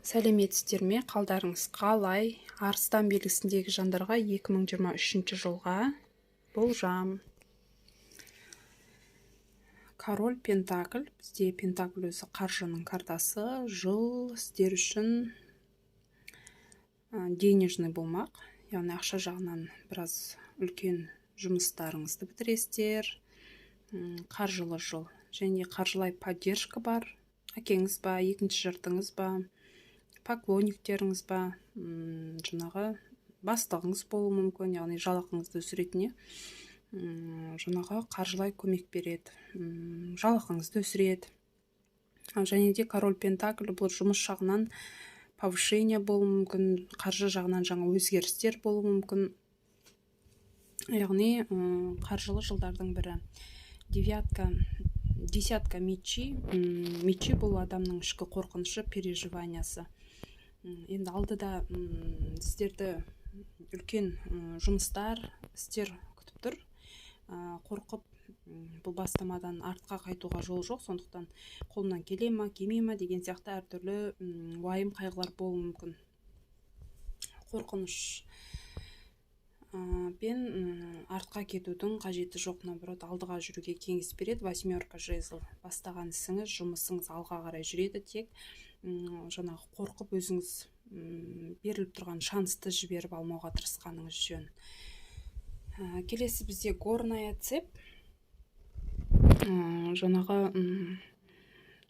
Сәлеметсіздер ме? Қалдарыңыз қалай? Арыстан белгісіндегі жандарға 2023 жылға болжам. Король Пентакль. Бізде Пентакль өзі қаржының картасы. Жыл сіздер үшін денежный болмақ. Яғни ақша жағынан біраз үлкен жұмыстарыңызды бітіресіздер. Қаржылы жыл. Және қаржылай поддержка бар. Әкеңіз ба, екінші жартыңыз ба, поклонниктеріңіз ба, жаңағы бастығыңыз болуы мүмкін, яғни жалақыңызды өсіретіне жаңағы қаржылай көмек береді, жалақыңызды өсіреді. Және де король Пентакль бұл жұмыс жағынан повышение болуы мүмкін, қаржы жағынан жаңа өзгерістер болуы мүмкін. Яғни қаржылы жылдардың бірі. Десятка мечи. Мечи бұл адамның ішкі қорқынышы, переживаниясы. Енді алдыда сіздерді үлкен жұмыстар, істер күтіп тұр. Қорқып, бұл бастамадан артқа қайтуға жол жоқ, сондықтан қолымнан келе ма, келмей ма деген сияқты әртүрлі уайым қайғылар болуы мүмкін. Қорқыныш пен артқа кетудің қажеті жоқ, наоборот, алдыға жүруге кеңес береді. 8 жезл. Бастаған ісіңіз, жұмысыңыз алға қарай жүреді, тек жаңағы қорқып өзіңіз беріліп тұрған шансты жіберіп алмауға тырысқаныңыз жөн. Келесі бізде горная цепь. Жаңағы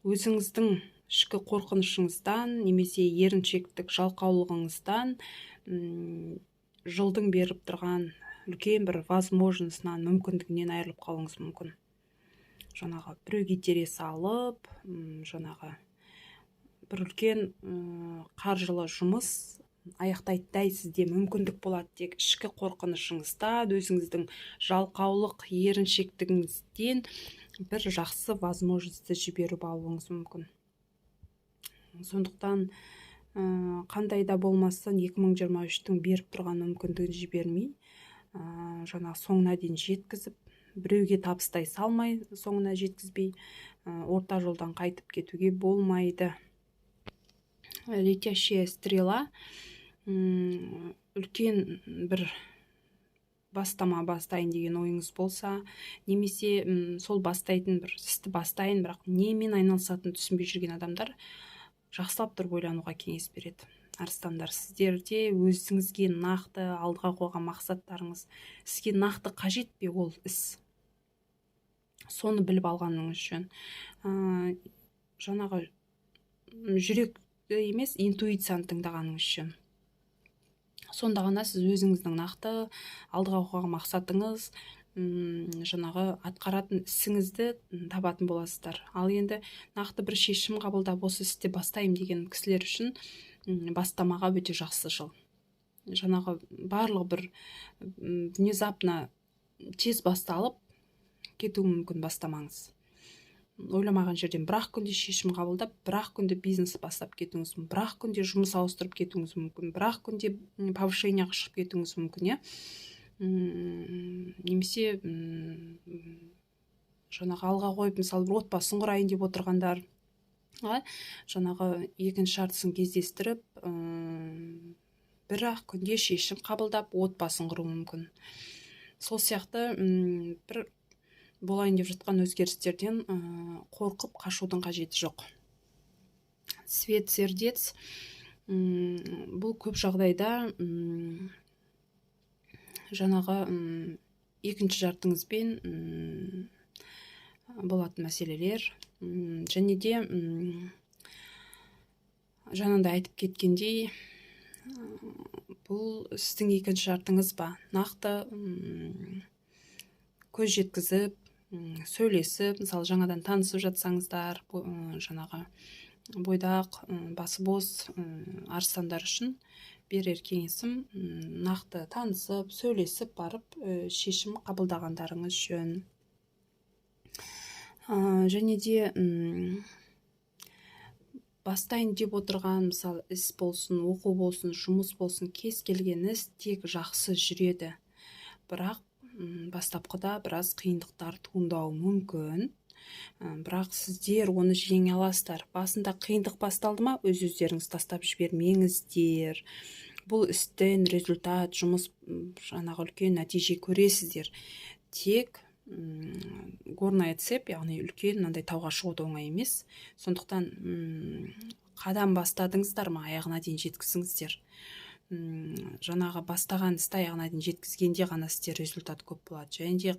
өзіңіздің ішкі қорқынышыңыздан немесе еріншектік жалқаулығыңыздан жылдың беріп тұрған үлкен бір возможностынан, мүмкіндігінен айырылып қалуыңыз мүмкін. Жаңағы біреуге итере салып, жаңағы бір үлкен қаржылы жұмыс аяқтайттай сізде мүмкіндік болады, тек ішкі қорқынышыңыздан, өзіңіздің жалқаулық еріншектігіңізден бір жақсы возможностьті жіберіп алуыңыз мүмкін. Сондықтан қандай да болмасын 2023-тің беріп тұрған мүмкіндігін жібермей, жаңа соңына дейін жеткізіп, біреуге табыстай салмай, соңына жеткізбей, орта жолдан қайтып кетуге болмайды. Летящая стрела. Үлкен бір бастама бастайын деген ойыңыз болса, немесе сол бастайтын бір істі бастайын, бірақ немен айналысатынын түсінбей жүрген адамдар жақсылап тұрып ойлануға кеңес береді. Арыстандар, сіздерде өзіңізге нақты алдыға қойған мақсаттарыңыз, сізге нақты қажет пе ол іс? Соны біліп алғаныңыз жөн. Жаңағы жүректі емес, интуицияны тыңдағаныңыз жөн. Сонда ғана сіз өзіңіздің нақты алдыға қойған мақсатыңыз, жаңағы атқаратын ісіңізді табатын боласыздар. Ал енді нақты бір шешім қабылдап осы істе бастаймын деген кісілер үшін бастамаға өте жақсы жыл. Жаңағы барлығы бір внезапно тез басталып кетуі мүмкін бастамаңыз. Ойламаған жерден бір-ақ күнде шешім қабылдап, бір-ақ күнде бизнес бастап кетуіңіз мүмкін, бір-ақ күнде жұмыс ауыстырып кетуіңіз мүмкін, бір-ақ күнде повышениеға шығып кетуіңіз мүмкін, немесе жаңағы алға қойып, мысалы бір отбасын құрайын деп отырғандар, жаңағы екінші жартысын кездестіріп, бір-ақ күнде шешім қабылдап, отбасын құру мүмкін. Сол сияқты бір болайын деп жатқан өзгерістерден қорқып қашудың қажеті жоқ. Свет сердец. Бұл көп жағдайда жаңағы екінші жартыңызбен болатын мәселелер, және де жаңағыдай айтып кеткендей, бұл сіздің екінші жартыңыз ба, нақты көз жеткізіп, сөйлесіп, мысалы жаңадан танысып жатсаңыздар, жаңағы бойдақ, басы бос арыстандар үшін берер кеңесім, нақты танысып, сөйлесіп барып, шешім қабылдағандарыңыз жөн. Және де бастайын деп отырған, мысалы, іс болсын, оқу болсын, жұмыс болсын, кез келген іс тек жақсы жүреді. Бірақ бастапқыда біраз қиындықтар туындауы мүмкін. бірақ сіздер оны жеңе аласыздар. Басында қиындық басталды ма, өз-өздеріңіз тастап жібермеңіздер. Бұл істен результат, жұмыс, жаңағы үлкен нәтиже көресіздер. Тек горная цепь, яғни үлкен мынандай тауға шығуды оңай емес. Сондықтан қадам бастадыңыздар ма, аяғына дейін жеткізіңіздер. Жаңағы бастаған істі аяғына дейін жеткізгенде ғана сізде результат көп болады. Және де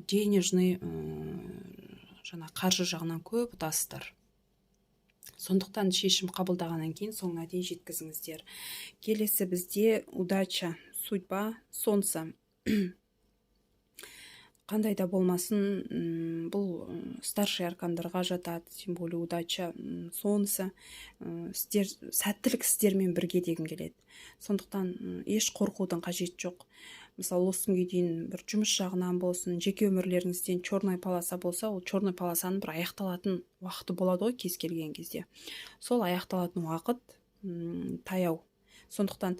денежный, жаңа қаржы жағынан көп ұтасыздар. Сондықтан шешім қабылдағаннан кейін соңына дейін жеткізіңіздер. Келесі бізде удача, судьба, солнце. Қандай да болмасын, бұл старший аркандарға жатады, тем более удача, солнце. Сәттілік сіздермен бірге дегім келеді. Сондықтан еш қорқудың қажеті жоқ. Мысалы, осы күнге дейін бір жұмыс жағынан болсын, жеке өмірлеріңізден черная полоса болса, ол черная полосаның бір аяқталатын уақыты болады ғой кез келген кезде. Сол аяқталатын уақыт таяу. Сондықтан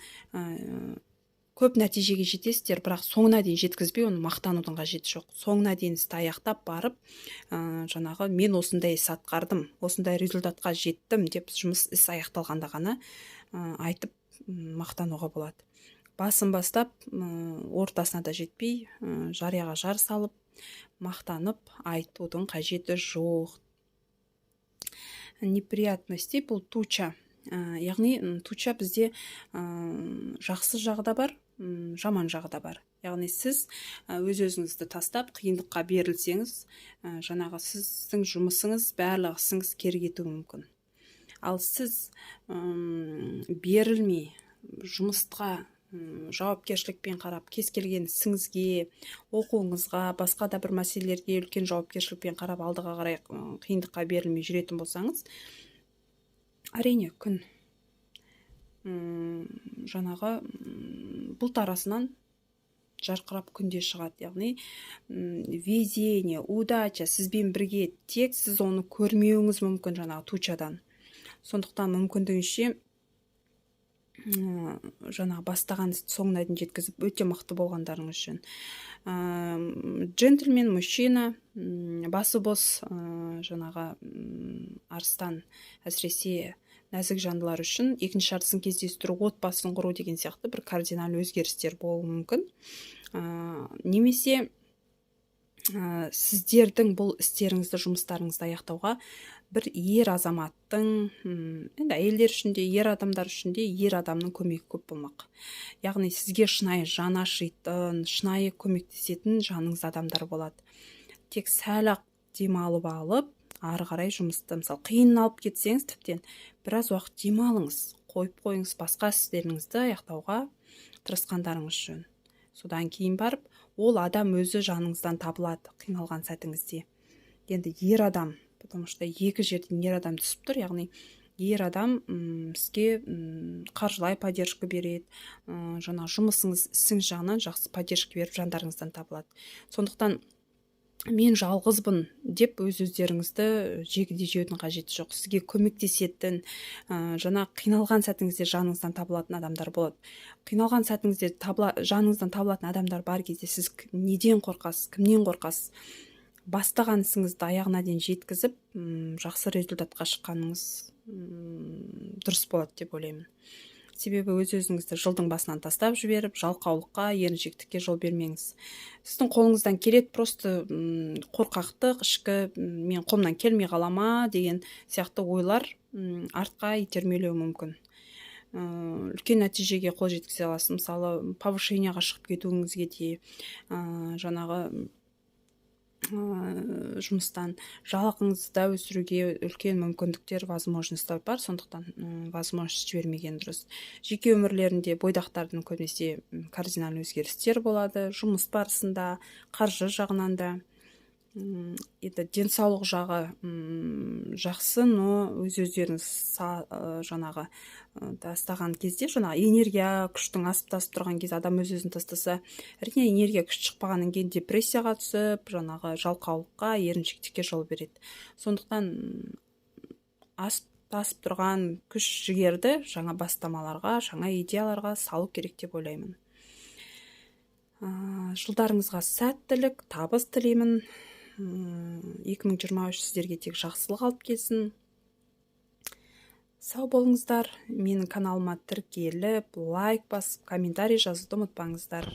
көп нәтижеге жетесіздер, бірақ соңына дейін жеткізбей, оны мақтанудың қажеті жоқ. Соңына дейін істі аяқтап барып, жаңағы мен осындай іс атқардым, осындай результатқа жеттім деп жұмыс іс аяқталғанда ғана айтып мақтануға болады. Басын бастап, ортасына да жетпей, жарияға жар салып, мақтанып айтудың қажеті жоқ. Неприятности, бұл туча. Яғни туча бізде жақсы жағы да бар, жаман жағы да бар. Яғни сіз өз-өзіңізді тастап қиындыққа берілсеңіз, жаңағы сіздің жұмысыңыз, барлық ісіңіз кері кетуі мүмкін. Ал сіз берілмей, жұмысқа жауапкершілікпен қарап, кез келген ісіңізге, оқуыңызға, басқа да бір мәселелерге үлкен жауапкершілікпен қарап, алдыға қарай қиындыққа берілмей жүретін болсаңыз, әрине күн жаңағы бұлт арасынан жарқырап күнде шығады. Яғни везение, удача сізбен бірге, тек сіз оны көрмеуіңіз мүмкін жаңағы тучадан. Сондықтан мүмкіндігінше жаңағы бастаған соңына дейін жеткізіп өте мықты болғандарыңыз үшін. Джентльмен, мужчина, басы бос жаңағы арыстан, әсіресе нәзік жандылар үшін екінші жартысын кездестіру, отбасын құру деген сияқты бір кардинал өзгерістер болуы мүмкін. Немесе сіздердің бұл істеріңізді, жұмыстарыңызды аяқтауға бір ер азаматтың, енді әйелдер үшін де, ер адамдар үшін де ер адамның көмегі көп болмақ. Яғни сізге шынайы жан ашитын, шынайы көмектесетін жаныңыз адамдар болады. Тек сәл-ақ демалып алып, ары қарай жұмысты, мысалы, қиын алып кетсеңіз, тіптен біраз уақыт демалыңыз, қойып қойыңыз, басқа істеріңізді аяқтауға тырысқандарыңыз үшін. Содан кейін барып, ол адам өзі жаныңыздан табылады қиналған сәтіңізде. Енді ер адам, потому что екі жерден ер адам түсіп тұр, яғни ер адам сізге қаржылай поддержка береді, жаңа жұмысыңыз, ісіңіз жағынан жақсы поддержка беріп жандарыңыздан табылады. Сондықтан мен жалғызбын деп өз-өздеріңізді жегіде жеудің қажеті жоқ. Сізге көмектесетін, жаңа қиналған сәтіңізде жаныңыздан табылатын адамдар болады. Қиналған сәтіңізде жаныңыздан табылатын адамдар бар кезде сіз неден қорқасыз, кімнен қорқасыз? Бастаған ісіңізді аяғына дейін жеткізіп, жақсы результатқа шыққаныңыз дұрыс болады деп ойлаймын. Себебі өз-өзіңізді жылдың басынан тастап жіберіп, жалқаулыққа, еріншектікке жол бермеңіз. Сіздің қолыңыздан келеді, просто қорқақтық, ішкі мен қолымнан келмей қалама деген сияқты ойлар артқа итермелеуі мүмкін. Үлкен нәтижеге қол жеткізе аласыз. Мысалы, повышенияға шығып кетуіңізге де, жаңағы жұмыстан жалақыңызды өсіруге үлкен мүмкіндіктер, возможностьтар бар, сондықтан возможность жібермеген дұрыс. Жеке өмірлерінде бойдақтардың көбінесе кардинал өзгерістер болады, жұмыс барысында, қаржы жағынан да. Денсаулық жағы жақсы, но өз-өздеріңіз жаңағы тастаған кезде, жаңағы энергия күштің асып тасып тұрған кезде адам өз-өзін тастаса, әрине энергия күш шықпағаннан кейін депрессияға түсіп, жаңағы жалқаулыққа, еріншектікке жол береді. Сондықтан асып тасып тұрған күш жігерді жаңа бастамаларға, жаңа идеяларға салу керек деп ойлаймын. Жылдарыңызға сәттілік, табыс тілеймін. 2023 сіздерге тек жақсылық алып келсін. Сау болыңыздар. Менің каналыма тіркеліп, лайк басып, комментарий жазуды ұмытпаңыздар.